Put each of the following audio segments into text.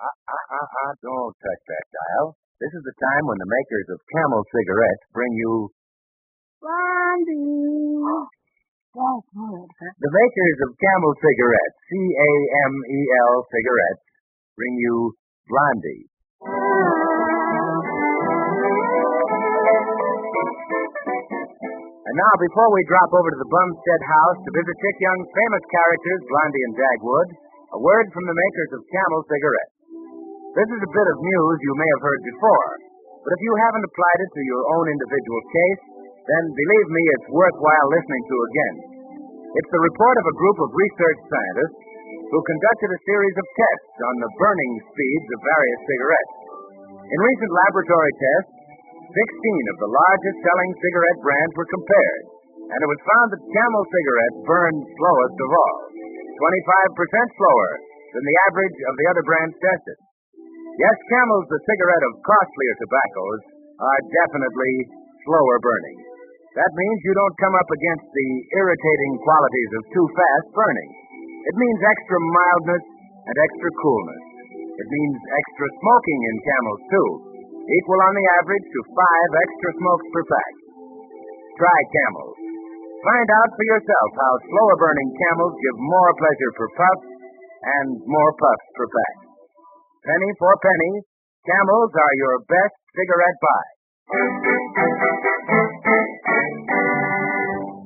Don't touch that dial. This is the time when the makers of Camel cigarettes bring you... Blondie. Dagwood. The makers of Camel cigarettes, Camel cigarettes, bring you Blondie. And now, before we drop over to the Bumstead house to visit Chick Young's famous characters, Blondie and Dagwood, a word from the makers of Camel cigarettes. This is a bit of news you may have heard before, but if you haven't applied it to your own individual case, then believe me, it's worthwhile listening to again. It's the report of a group of research scientists who conducted a series of tests on the burning speeds of various cigarettes. In recent laboratory tests, 16 of the largest selling cigarette brands were compared, and it was found that Camel cigarettes burned slowest of all, 25% slower than the average of the other brands tested. Yes, Camel's the cigarette of costlier tobaccos are definitely slower burning. That means you don't come up against the irritating qualities of too fast burning. It means extra mildness and extra coolness. It means extra smoking in Camels, too, equal on the average to 5 extra smokes per pack. Try Camels. Find out for yourself how slower burning Camels give more pleasure per puff and more puffs per pack. Penny for penny, Camels are your best cigarette buy.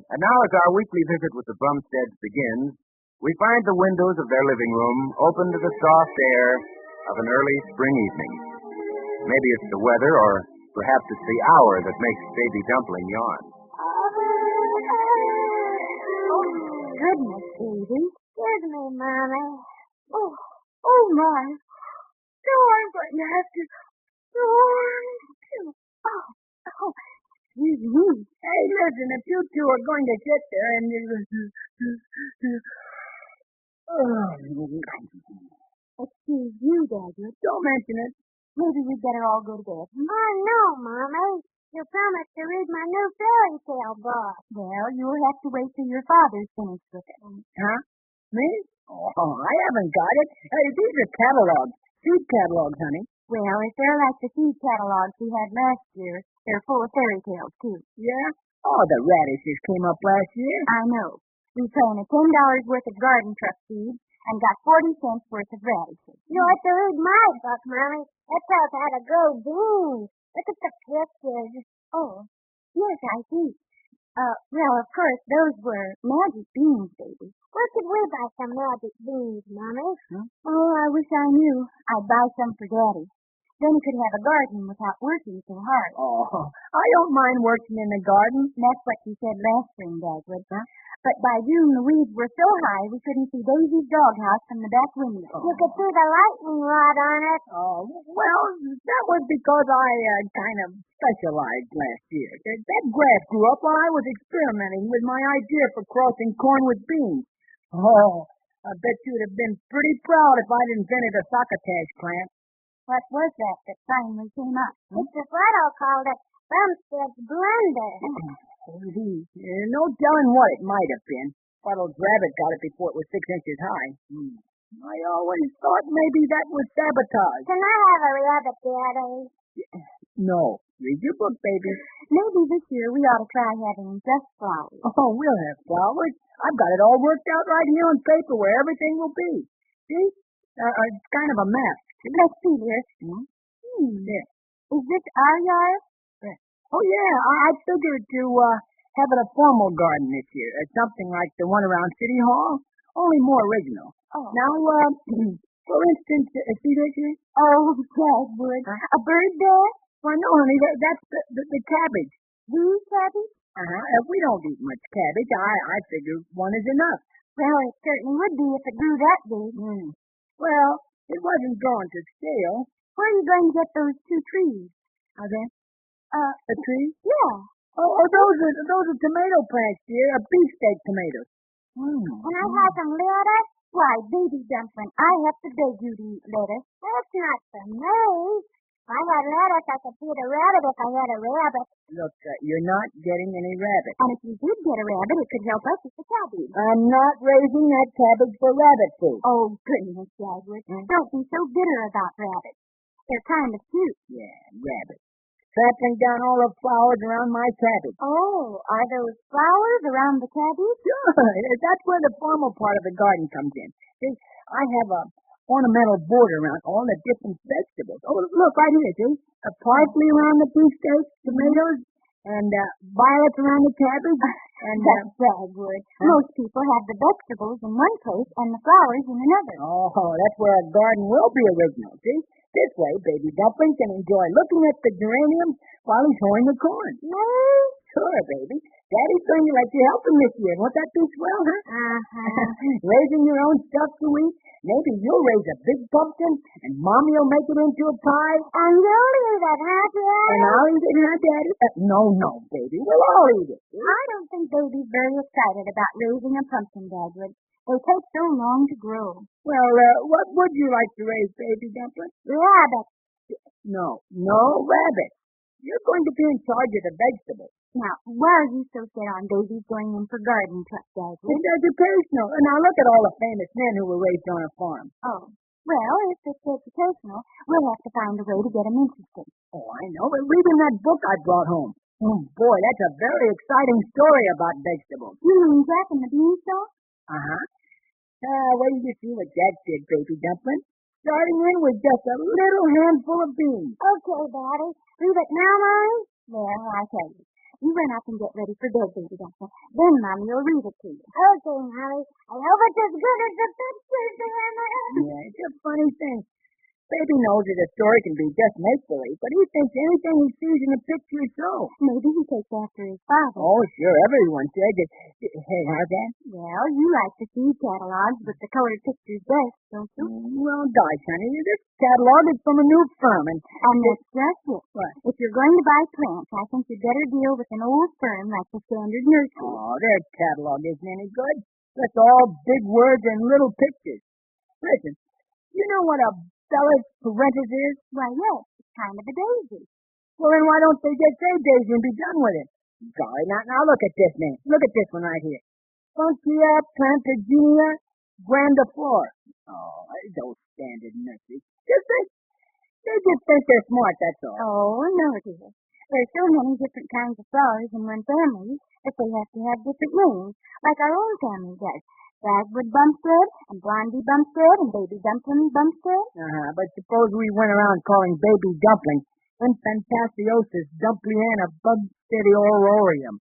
And now, as our weekly visit with the Bumsteads begins, we find the windows of their living room open to the soft air of an early spring evening. Maybe it's the weather, or perhaps it's the hour that makes Baby Dumpling yawn. Oh, goodness, baby. Here's me, Mommy. Oh, my. No, I'm going to have to... Oh, excuse me. Hey, listen, if you two are going to sit there and... Excuse you, Dagwood. Don't mention it. Maybe we'd better all go to bed. Oh, no, Mommy. You promised to read my new fairy tale book. Well, you'll have to wait till your father's finished with it. Huh? Me? Oh, I haven't got it. Hey, these are catalogs. Seed catalogs, honey. Well, if they're like the seed catalogs we had last year, they're full of fairy tales, too. Yeah? Oh, the radishes came up last year. I know. We planted $10 worth of garden truck seeds and got 40 cents worth of radishes. You ought to read my book, Mommy. It tells how to grow beans. Look at the pictures. Oh, yes, I see. Well, of course, those were magic beans, baby. Where could we buy some magic beans, Mommy? Oh, I wish I knew. I'd buy some for Daddy. Then he could have a garden without working so hard. Oh, I don't mind working in the garden. That's what you said last spring, Dagwood, huh? But by June, the weeds were so high we couldn't see Daisy's doghouse from the back window. You could see the lightning rod on it. Oh, well, that was because I kind of specialized last year. That grass grew up while I was experimenting with my idea for crossing corn with beans. Oh, I bet you'd have been pretty proud if I'd invented a succotash plant. What was that finally came up? Mr. Flato called it Bumstead's blender. No telling what it might have been. Fuddle's rabbit got it before it was 6 inches high. I always thought maybe that was sabotage. Can I have a rabbit, Daddy? No. Read your book, baby. Maybe this year we ought to try having just flowers. Oh, we'll have flowers. I've got it all worked out right here on paper where everything will be. See? It's kind of a map. Let's see here. Yeah. Is this our yard? Oh, yeah. I figured to have it a formal garden this year. Something like the one around City Hall, only more original. Oh. Now, for instance, see this here? Oh, Dagwood. A bird there? Well, no, honey, that's the cabbage. The cabbage? If we don't eat much cabbage, I figure one is enough. Well, it certainly would be if it grew that big. Well, it wasn't growing to scale. Where are you going to get those 2 trees? Are they? A tree? Yeah. Oh, those are tomato plants, dear. Beefsteak tomatoes. Can I have some lettuce? Why, Baby Dumpling, I have to beg you to eat lettuce. That's not for me. If I had lettuce, I could feed a rabbit if I had a rabbit. Look, you're not getting any rabbit. And if you did get a rabbit, it could help us with the cabbage. I'm not raising that cabbage for rabbit food. Oh, goodness, Dagwood. Don't be so bitter about rabbits. They're kind of cute. Yeah, rabbit. Trampling down all the flowers around my cabbage. Oh, are those flowers around the cabbage? Sure, that's where the formal part of the garden comes in. See, I have a ornamental border around all the different vegetables. Oh, look, right here, see? A parsley around the beefsteak, tomatoes, and violets around the cabbage. And That's Dagwood. Most people have the vegetables in one place and the flowers in another. Oh, that's where a garden will be original, see? This way, Baby Dumpling can enjoy looking at the geraniums while he's hoeing the corn. Yay! Sure, baby. Daddy's going to let you help him this year. Won't that be swell, huh? Uh-huh. Raising your own stuff to eat. Maybe you'll raise a big pumpkin, and Mommy will make it into a pie. And you'll eat it, huh, Daddy? And I'll eat it, huh, Daddy? No, baby. We'll all eat it. I don't think Baby's very excited about raising a pumpkin, Dagwood. They take so long to grow. Well, what would you like to raise, Baby Dumpling? Rabbit. No, rabbit. You're going to be in charge of the vegetables. Now, why are you so set on Baby's going in for garden truck, Dagwood? It's educational. And now look at all the famous men who were raised on a farm. Oh, well, if it's educational, we'll have to find a way to get him interested. Oh, I know. But read in that book I brought home. Oh, boy, that's a very exciting story about vegetables. You mean Jack and the Beanstalk? Uh-huh. Wait till you see what Jack did, Baby Dumpling. Starting in with just a little handful of beans. Okay, Daddy. Read it now, Mommy. Well, I tell you. You run up and get ready for bed, Baby Dumpling. Then Mommy will read it to you. Okay, Mommy. I hope it's as good as the pictures, Grandma. Yeah, it's a funny thing. Baby knows that a story can be just make-believe, but he thinks anything he sees in a picture is so. Maybe he takes after his father. Oh, sure, everyone says it. Hey, how's that? Well, you like to see catalogs with the colored pictures best, don't you? Well, gosh, honey, this catalog is from a new firm, and that's just it. What? If you're going to buy plants, I think you'd better deal with an old firm like the Standard Nursery. Oh, their catalog isn't any good. Just all big words and little pictures. Listen, you know what a Bella's parentis is? Why, yes, it's kind of a daisy. Well, then why don't they just say daisy and be done with it? Golly, now look at this name. Look at this one right here. Funkia Plantaginia grandiflora. Oh, those standard nurseries. They just think they're smart, that's all. Oh, no, dear. There's so many different kinds of flowers in one family that they have to have different names, like our own family does. Dagwood Bumstead, and Blondie Bumstead, and Baby Dumpling Bumstead. But suppose we went around calling Baby Dumpling Infantaciosus Dumpliana Bumsteadiororium.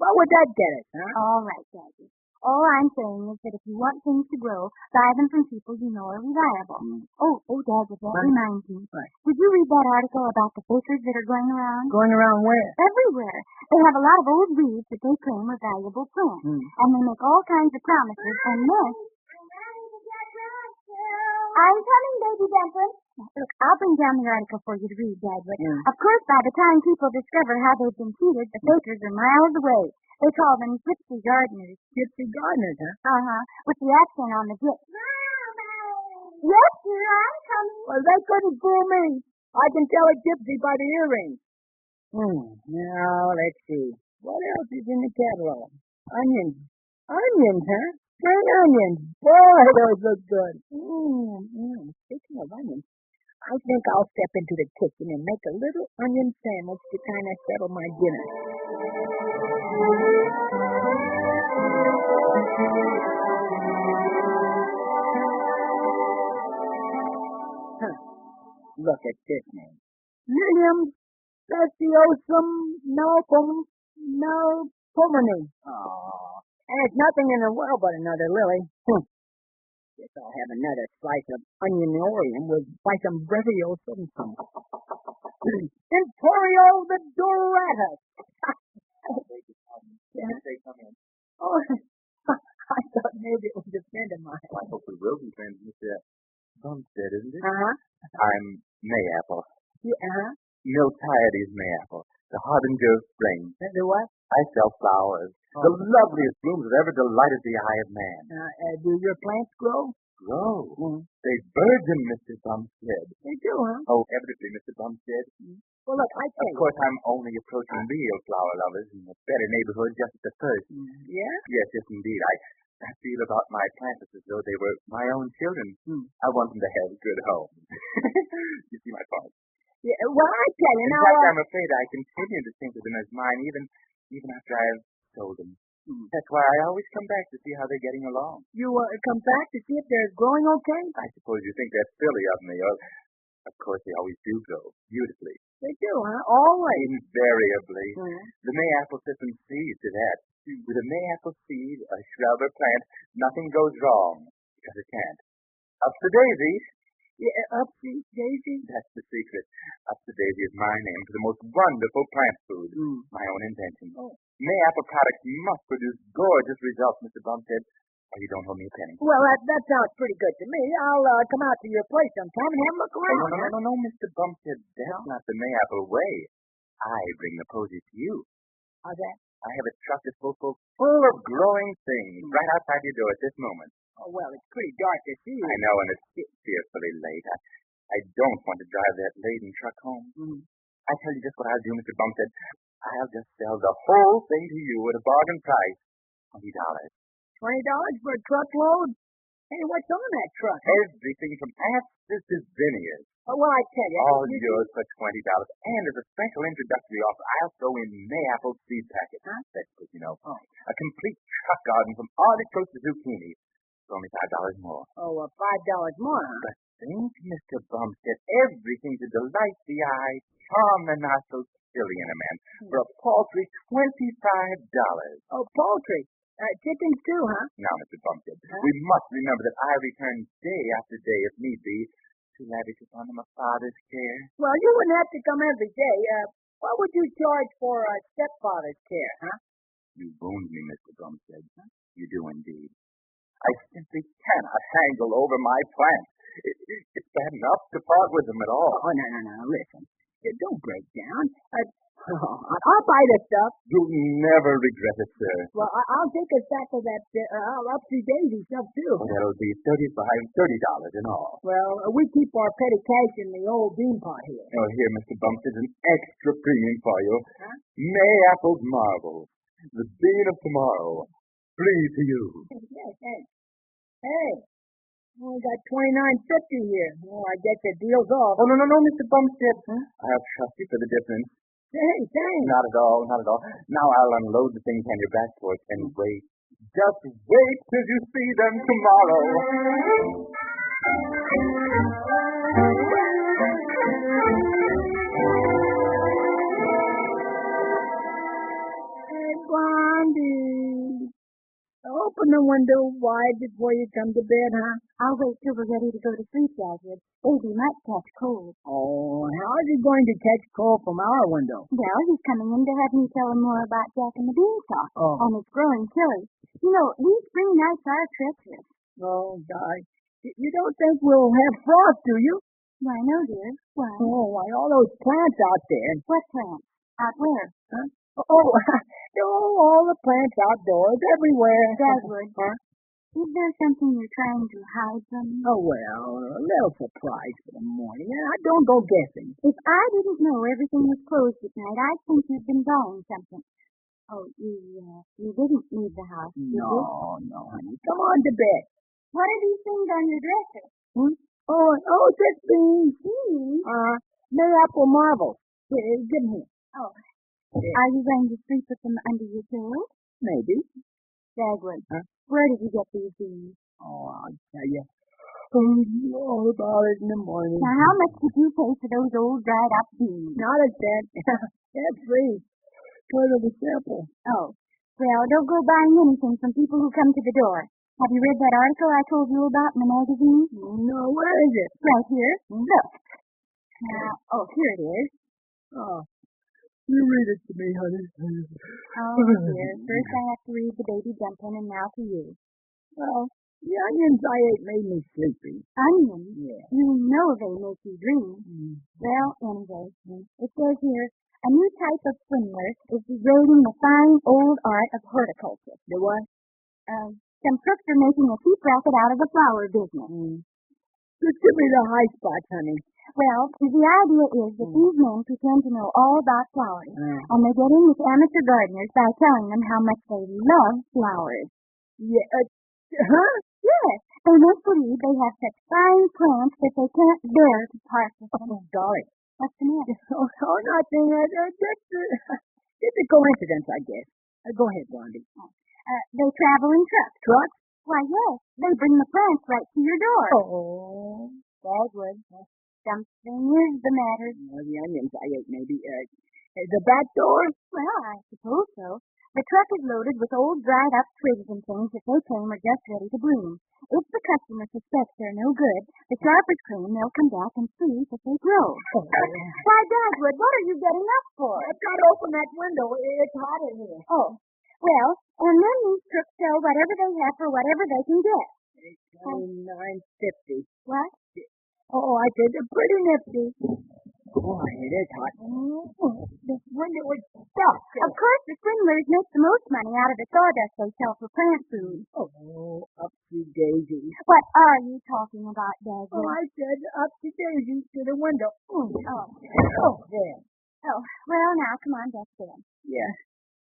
What would that get us, huh? All right, Daddy. All I'm saying is that if you want things to grow, buy them from people you know are reliable. Oh, Dagwood, that reminds me. What? Did you read that article about the fakers that are going around? Going around where? Everywhere. They have a lot of old weeds that they claim are valuable plants. And they make all kinds of promises, and then... I'm coming, Baby Dumpling. Look, I'll bring down the article for you to read, Dagwood. Yeah. Of course, by the time people discover how they've been cheated, the fakers are miles away. They call them gypsy gardeners. Gypsy gardeners, huh? Uh-huh, with the accent on the gyp. Yes, dear, I'm coming. Well, they couldn't fool me. I can tell a gypsy by the earrings. Now, let's see. What else is in the catalog? Onions. Onions, huh? Spring onions. Boy, those look good. Speaking of onions, I think I'll step into the kitchen and make a little onion sandwich to kind of settle my dinner. Look at this name. Lilium Speciosum Melpomene. Oh, and it's nothing in the world but another lily. Guess I'll have another slice of onioniorium with Phycombreviousum. Emporio the Doratus. Oh, I thought maybe it was a friend of mine. I hope we will be friends, Mr. Bumstead, isn't it? Uh-huh. I'm Mayapple. Yeah, uh-huh. Miltiades Mayapple. the harbinger of spring. The what? I sell flowers, the loveliest blooms that ever delighted the eye of man. Do your plants grow? Grow? They burgeon, Mr. Bumstead. They do, huh? Oh, evidently, Mr. Bumstead. Well, look, I tell you. Of course, I'm only approaching real flower lovers in a better neighborhood just at the first. Yeah? Yes, indeed. I feel about my plants as though they were my own children. I want them to have good homes. You see my point? Yeah, well, I tell you In now. fact, I'm afraid I continue to think of them as mine even after I've sold them. That's why I always come back to see how they're getting along. You come back to see if they're growing okay? I suppose you think that's silly of me. Of course, they always do grow beautifully. They do, huh? Always. Invariably. The mayapple system sees to that. With a mayapple seed, a shrub or plant, nothing goes wrong, because it can't. Up to daisy. Yeah, upsy daisy? That's the secret. Up to daisy is my name for the most wonderful plant food. My own invention. Mayapple products must produce gorgeous results, Mr. Bumstead, or you don't owe me a penny. Well, that sounds pretty good to me. I'll come out to your place sometime and have a look around. No, Mr. Bumstead. That's not the mayapple way. I bring the posies to you. How's that? I have a truck that's full of growing things right outside your door at this moment. Oh, well, it's pretty dark to see. I know, and it's fearfully late. I don't want to drive that laden truck home. I tell you just what I'll do, Mr. Bumstead. I'll just sell the whole thing to you at a bargain price. $20. $20 for a truckload? Hey, what's on that truck? Everything from asses to zinnias. Oh, well, I tell you. All yours for $20. And as a special introductory offer, I'll throw in mayapple seed packets. Vegetables, you know. A complete truck garden from artichokes to zucchini. For only $5 more. Oh, $5 more, huh? But think, Mr. Bumstead, everything to delight the eye, charm the nostrils, silly in a man, for a paltry $25. Oh, poultry. Chickens too, huh? Now, Mr. Bumstead, we must remember that I return day after day, if need be, to lavish upon them a father's care. Well, you wouldn't have to come every day. What would you charge for a stepfather's care, huh? You wound me, Mr. Bumstead. You do indeed. I simply cannot haggle over my plants. It's bad enough to part with them at all. Oh, no. Listen. Don't break down. I'll buy the stuff. You'll never regret it, sir. Well, I'll take a sack of that upsy daisy stuff, too. Well, that'll be $30 in all. Well, we keep our petty cash in the old bean pot here. Oh, here, Mr. Bumstead, an extra premium for you. Mayapple marbles. The bean of tomorrow. Free to you. Yes, thanks. Hey. We got $29.50 here. Oh, I guess the deal's off. Oh, no, Mr. Bumstead. I'll trust you for the difference. Hey, thanks. Not at all. Now I'll unload the things on your back porch and wait. Just wait till you see them tomorrow. Hey, Blondie. Open the window wide before you come to bed, huh? I'll wait till we're ready to go to sleep, Dagwood. Baby might catch cold. Oh, how is he going to catch cold from our window? Well, he's coming in to have me tell him more about Jack and the Beanstalk. And it's growing chilly. You know, these spring nights are treacherous. Oh, Di. You don't think we'll have frost, do you? Why, no, dear. Why? Oh, why, all those plants out there. What plants? Out where? Huh? Oh, all the plants outdoors, everywhere. Dagwood. Huh? Is there something you're trying to hide from me? Oh, well, a little surprise for the morning. Don't go guessing. If I didn't know everything was closed at night, I'd think you'd been buying something. Oh, you didn't leave the house, did you? No, honey. Come on to bed. What are these things on your dresser? Oh, just beans. Beans? Mayapple marbles. Give them here. Oh. Are you going to sleep with them under your pillow? Maybe. Dagwood, where did you get these beans? Oh, I'll tell you all about it in the morning. Now, how much did you pay for those old dried-up beans? Not a cent. That's free. Part of the sample. Oh. Well, don't go buying anything from people who come to the door. Have you read that article I told you about in the magazine? No, where is it? Right here. Look. Now, here it is. Oh. You read it to me, honey. Oh, dear. First I have to read the baby dumpling, and now to you. Well, the onions I ate made me sleepy. Onions? Yeah. You know they make you dream. Well, anyway, it says here, A new type of swindler is degrading the fine old art of horticulture. The what? Some crooks are making a cheap racket out of the flower business. Just give me the high spots, honey. Well, the idea is that these men pretend to know all about flowers, and they get in with amateur gardeners by telling them how much they love flowers. Yeah, huh? Yes, they make believe they have such fine plants that they can't bear to part with them. Oh, golly. What's the matter? Oh, nothing. It's a coincidence, I guess. Go ahead, Blondie. They travel in trucks. Trucks? Why, yes, they bring the plants right to your door. Oh. Dagwood, something is the matter. The onions I ate, maybe. The back door? Well, I suppose so. The truck is loaded with old dried-up twigs and things that they claim are just ready to bloom. If the customer suspects they're no good, the sharpers claim they'll come back and see if they grow. Why, Dagwood, what are you getting up for? I've got to open that window. It's hot in here. Oh, well, and then these crooks sell whatever they have for whatever they can get. $29.50. What? Oh, I said pretty nifty. Boy, it is hot. This window is stuck. Of course, the swindlers make the most money out of the sawdust they sell for plant food. Oh, up to Daisy. What are you talking about, Dagwood? Oh, I said up to Daisy to the window. Oh, there. Oh, well, now, come on, just then. Yeah,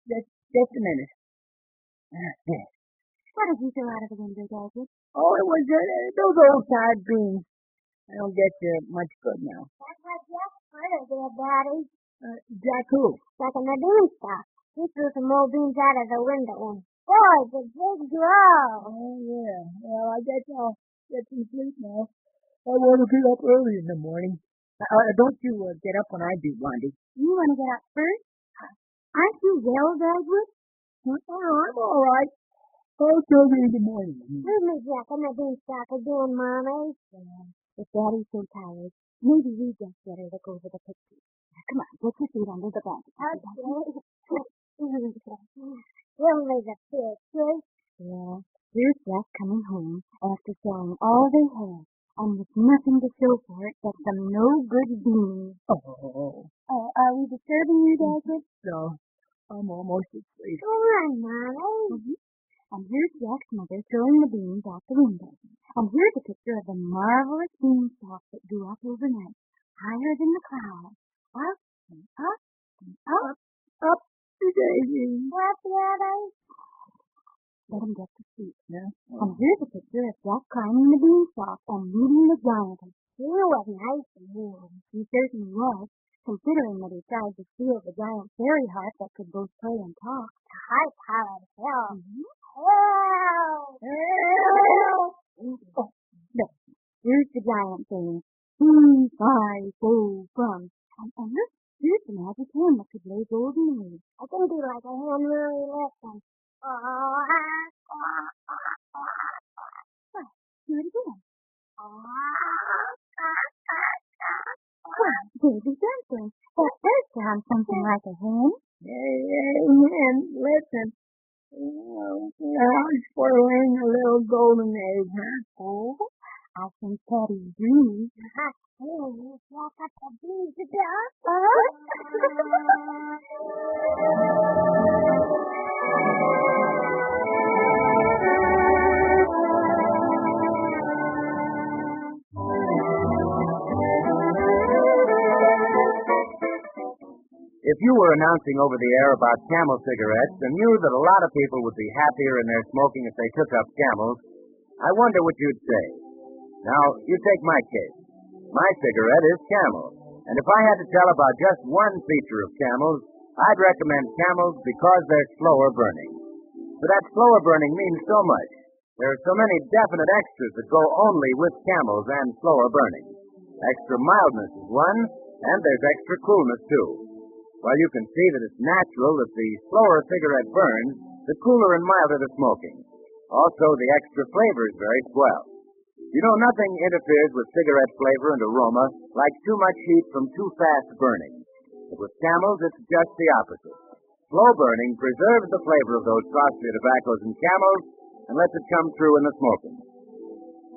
just a minute. What did you throw out of the window, Dagwood? Oh, it was those old side beans. I don't get much good now. That's what Jack Furter did, Daddy. Jack who? Back in the beanstalk. He threw some old beans out of the window and boy, the big grow. Oh, yeah. Well, I guess I'll get some sleep now. I want to get up early in the morning. Don't you get up when I do, Blondie. You want to get up first? Aren't you well, Dagwood? I'm all right. I'll tell you in the morning. Leave me, Jack, in the beanstalk again, Mommy. If Daddy's so tired, maybe we just better look over the pictures. Now, come on, get your feet under the blanket. Give me the pictures. Yeah, here's Jack coming home after selling all they had, and with nothing to show for it but some no-good beans. Oh. Are we disturbing you, Dagwood? No, I'm almost asleep. Come on, Mommy. And here's Jack's mother throwing the beans out the window. And here's a picture of the marvelous beanstalk that grew up overnight, higher than the clouds, up and up and up. Up to Daisy. What, Daddy? Let him get to sleep. Yeah. And here's a picture of Jack climbing the beanstalk and meeting the giantess. He was nice to him. He certainly was, considering that he tried to steal the giant fairy harp that could both play and talk. A high-powered help. Mm-hmm. Help! Help! Oh, look, here's the giant saying, Fee-fi-fo-fum. And look, here's the magic hand that could lay golden eggs. I can do like a hen really listen. Do it again. Baby dumpling. That does sound something like a hen. Hey, hen, listen. I was spoiling a little golden egg, huh? Oh, I think Patty's dreaming. You walk up the beans to death. If you were announcing over the air about Camel cigarettes and knew that a lot of people would be happier in their smoking if they took up Camels, I wonder what you'd say. Now, you take my case. My cigarette is Camel, and if I had to tell about just one feature of Camels, I'd recommend Camels because they're slower burning. But that slower burning means so much. There are so many definite extras that go only with Camels and slower burning. Extra mildness is one, and there's extra coolness, too. While you can see that it's natural that the slower a cigarette burns, the cooler and milder the smoking. Also, the extra flavor is very swell. You know, nothing interferes with cigarette flavor and aroma like too much heat from too fast burning. But with Camels, it's just the opposite. Slow burning preserves the flavor of those costly tobaccos and Camels and lets it come through in the smoking.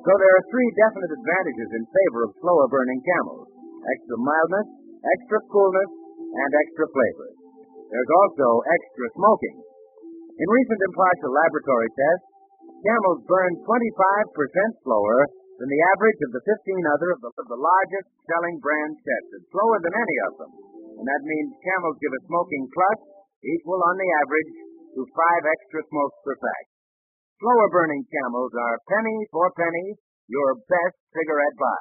So there are three definite advantages in favor of slower burning Camels: extra mildness, extra coolness, and extra flavor. There's also extra smoking. In recent impartial laboratory tests, camels burn 25% slower than the average of the 15 other of the largest selling brands tested, slower than any of them. And that means camels give a smoking plus equal on the average to 5 extra smokes per pack. Slower burning camels are penny for penny your best cigarette buy.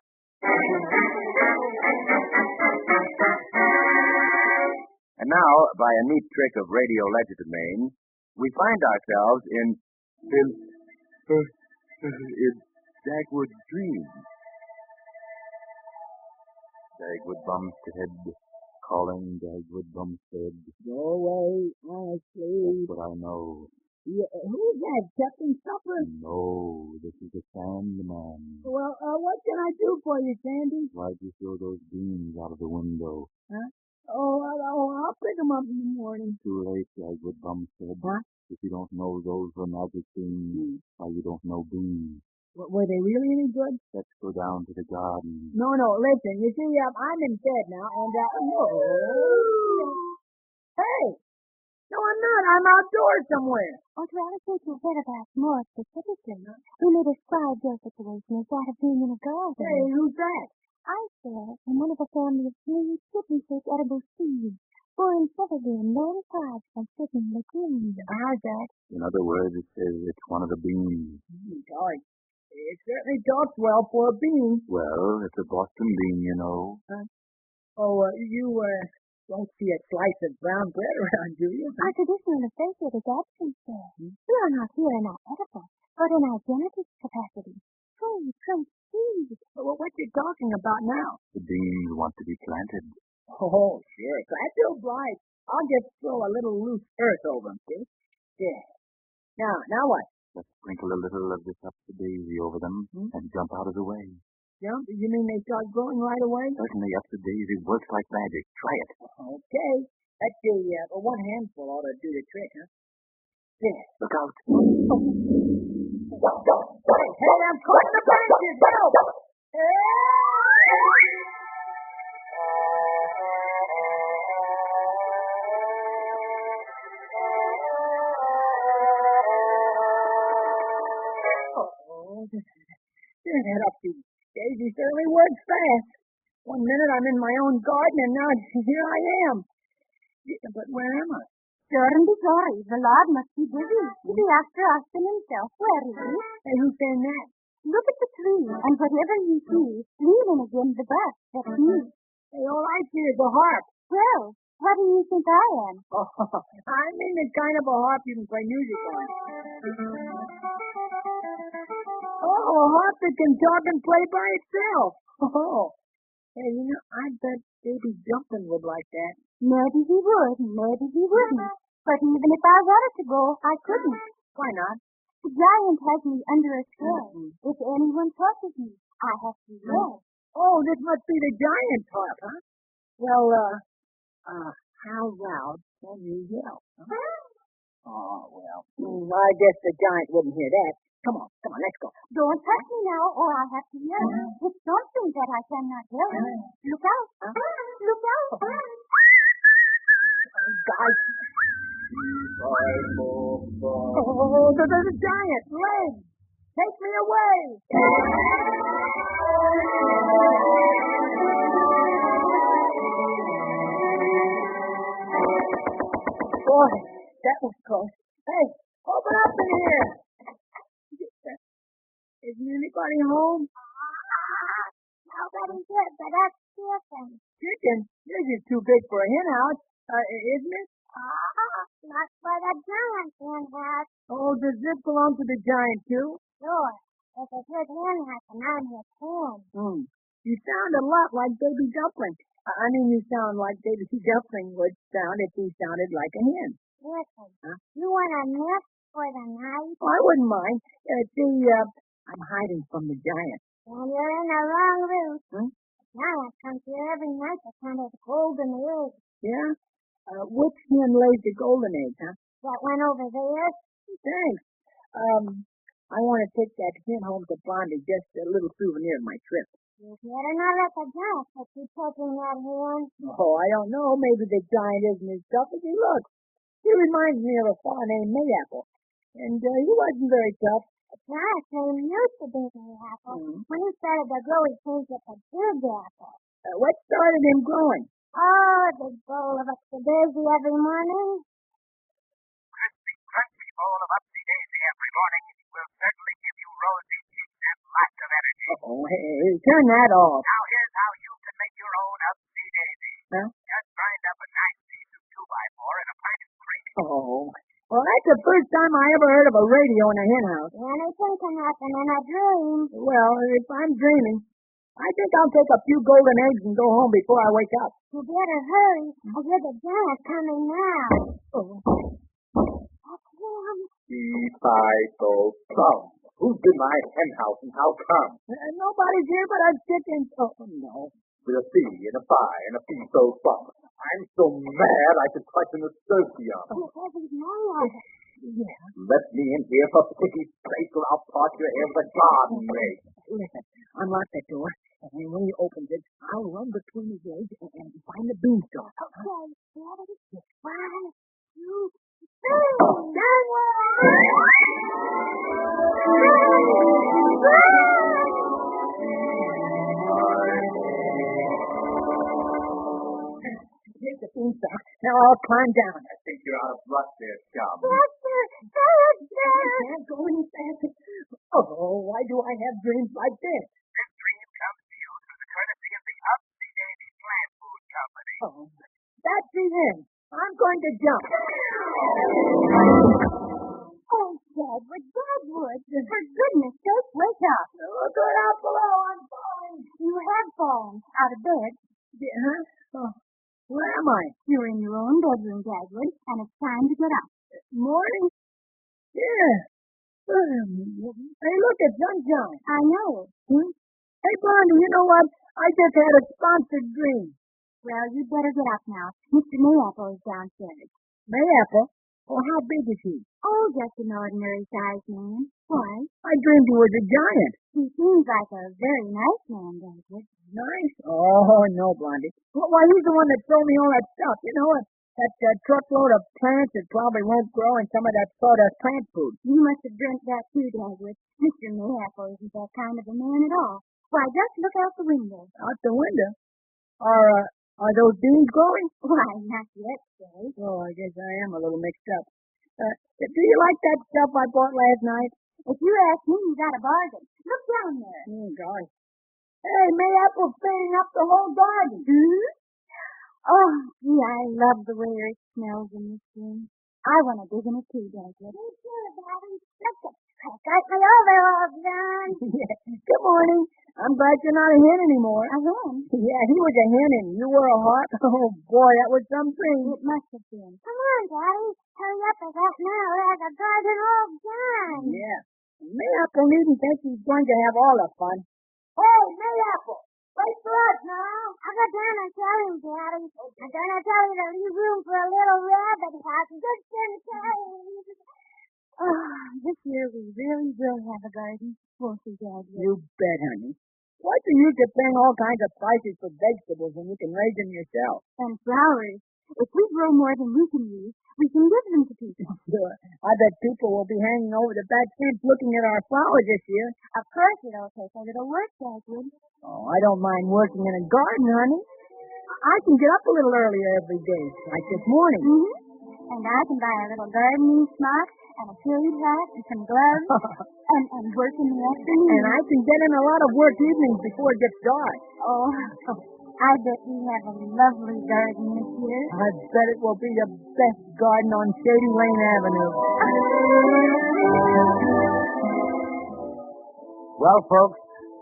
And now, by a neat trick of radio legerdemain, we find ourselves in Dagwood's dream. Dagwood Bumstead, calling Dagwood Bumstead. Go away, honestly. That's what I know. Yeah, who's that, Captain Supper? No, this is the Sandman. Well, what can I do for you, Sandy? Why'd you throw those beans out of the window? Huh? I'll pick 'em up in the morning. Too late, Dagwood Bumstead. What? If you don't know those were magic beans, why you don't know beans. Were they really any good? Let's go down to the garden. No, listen. You see, I'm in bed now, and, Hey! No, I'm not. I'm outdoors somewhere. Or to allocate your bed of us more specifically, we may describe your situation as that of being in a garden. Hey, who's that? I saw in one of a family of three kidney-shaped edible seeds, born separately in known tribes by certain lagoons. How's that? In other words, it's one of the beans. Golly, it certainly talks well for a bean. Well, it's a Boston bean, you know. You don't see a slice of brown bread around, do you? Our traditional associate is absent, sir. We are not here in our edible, but in our genetic capacity. Please. What you talking about now? The beans want to be planted. Oh, sure. Glad to oblige. I'll just throw a little loose earth over them, see? Yeah. Now what? Let's sprinkle a little of this up-the-daisy over them and jump out of the way. Jump? You mean they start growing right away? Certainly, up-the-daisy works like magic. Try it. Okay. Let's see. One handful ought to do the trick, huh? There. Look out. Hey, I'm caught in the branches. Help! That up-the-daisy certainly works fast. 1 minute I'm in my own garden, and now here I am. But where am I? Sure and be sorry, the Lord must be busy. To be after asking himself, where is he? Hey, who's saying that? Look at the tree, and whatever you see, lean in again the bus. That's me. Hey, all I see is a harp. Well, what do you think I am? Oh, I mean the kind of a harp you can play music on. Oh, a harp that can talk and play by itself. Oh. Hey, I bet Baby Jumpin' would like that. Maybe he would, maybe he wouldn't. But even if I wanted to go, I couldn't. Why not? The giant has me under a spell. If anyone touches me, I have to yell. Oh, this must be the giant's harp, huh? Well, how loud can you yell? Huh? Oh, well, I guess the giant wouldn't hear that. Come on, let's go. Don't touch me now, or I'll have to yell. It's something that I cannot yell. Look out. Look out. Guys. Oh, the giant legs. Take me away. Boy, that was close. Hey, open up in here. Isn't anybody home? Nobody's here, but that's chicken. Chicken? This is too big for a hen house, isn't it? Not for the giant hen house. Oh, does this belong to the giant, too? Sure. It's a good hen house, and I'm his hen. You sound a lot like Baby Dumpling. I mean, you sound like Baby Dumpling would sound if he sounded like a hen. Listen, you want a nest for the night? Oh, I wouldn't mind. I'm hiding from the giant. Then you're in the wrong route. The giant comes here every night to count his golden eggs. Yeah? Which hen lays the golden eggs, huh? That one over there? Thanks. I want to take that hen home to Blondie, just a little souvenir of my trip. You better not let the giant that keep taking that hand. Oh, I don't know. Maybe the giant isn't as tough as he looks. He reminds me of a fellow named Mayapple. And he wasn't very tough. The giant name used to be the apple. When he started to grow, he changed it to Big Apple. What started him growing? Oh, the bowl of Upsy Daisy every morning. Crispy, crunchy bowl of Upsy Daisy every morning will certainly give you rosy cheeks and lots of energy. Oh, hey, turn that off. Now here's how you can make your own Upsy Daisy. Huh? Just grind up a nice piece of 2x4 and a pint of cream. Oh. Well, that's the first time I ever heard of a radio in a hen house. Anything can happen in a dream. Well, if I'm dreaming, I think I'll take a few golden eggs and go home before I wake up. You better hurry. I hear the giant coming now. Oh. That's him. Fee-fi-fo-fum. Who's in my hen house and how come? Nobody's here but a chicken. Oh, no. With a fee and a fi and a fee-fo-fum. I'm so mad I could touch an associum. Yeah. Let me in here for pity's sake or I'll part your hair with a garden rake. Listen, unlock that door, and when he opens it, I'll run between his legs and find the beanstalk. Okay, ready? 1, 2, 3. Here's the beanstalk. Now I'll climb down. I think you're out of luck there, chum. Faster! I can't go any faster. Oh, why do I have dreams like this? This dream comes to you through the courtesy of the Upsy Daisy Plant Food Company. Oh, that's the end. I'm going to jump. Oh, Dagwood, Dagwood, for goodness sake, wake up. Look out below. I'm falling. You have fallen out of bed. Huh? Oh, where am I? You're in your own bedroom, Dagwood, and it's time to get up. Morning? Yeah. Hey, look, it's sunshine. I know. Hey, Blondie, you know what? I just had a sponsored dream. Well, you'd better get up now. Mr. Mayapple is downstairs. Mayapple? Oh, how big is he? Oh, just an ordinary-sized man. Why? I dreamed he was a giant. He seems like a very nice man, Dagwood. Nice? Oh, no, Blondie. Why, he's the one that sold me all that stuff. You know, that truckload of plants that probably won't grow and some of that sawdust plant food. You must have dreamt that too, Dagwood. Mr. Mayapple isn't that kind of a man at all. Why, just look out the window. Out the window? Are those beans growing? Why, not yet, Dave. Oh, I guess I am a little mixed up. Do you like that stuff I bought last night? If you ask me, you got a bargain. Look down there. Oh, gosh. Hey, Mayapple's filling up the whole garden. Oh, gee, I love the way it smells in this room. I want to dig in it too, Dagwood. Me too, Daddy. Look at got my overalls done. Yeah. Good morning. I'm glad you're not a hen anymore. A hen? Yeah, he was a hen and you were a hawk. Oh, boy, that was something. It must have been. Come on, Daddy. Hurry up with that now. There's a garden all done. Yeah. Mayapple needn't think he's going to have all the fun. Hey, Mayapple, wait for us now. I'll go down and tell him, Daddy. I'm gonna tell you to leave room for a little rabbit house just in case. Oh, this year we really will have a garden, won't we, Dagwood? You bet, honey. What's the use of paying all kinds of prices for vegetables when you can raise them yourself? And flowers. If we grow more than we can use, we can give them to people. Sure. I bet people will be hanging over the back fence looking at our flowers this year. Of course it'll take a little work, Dagwood. Oh, I don't mind working in a garden, honey. I can get up a little earlier every day, like this morning. And I can buy a little gardening smock and a period hat and some gloves and work in the afternoon. And I can get in a lot of work evenings before it gets dark. Oh, I bet we have a lovely garden this year. I bet it will be the best garden on Shady Lane Avenue. Well, folks,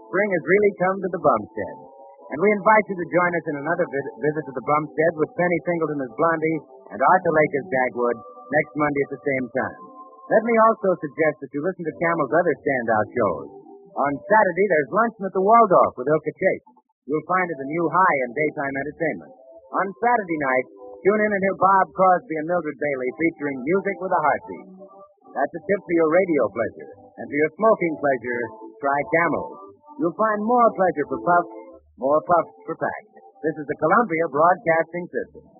spring has really come to the Bumstead. And we invite you to join us in another visit to the Bumstead with Penny Singleton as Blondie and Arthur Lake as Dagwood next Monday at the same time. Let me also suggest that you listen to Camel's other standout shows. On Saturday, there's Luncheon at the Waldorf with Ilka Chase. You'll find it a new high in daytime entertainment. On Saturday night, tune in and hear Bob Crosby and Mildred Bailey featuring Music with a Heartbeat. That's a tip for your radio pleasure. And for your smoking pleasure, try Camel. you'll find more pleasure for Puff, more puffs for Pack. This is the Columbia Broadcasting System.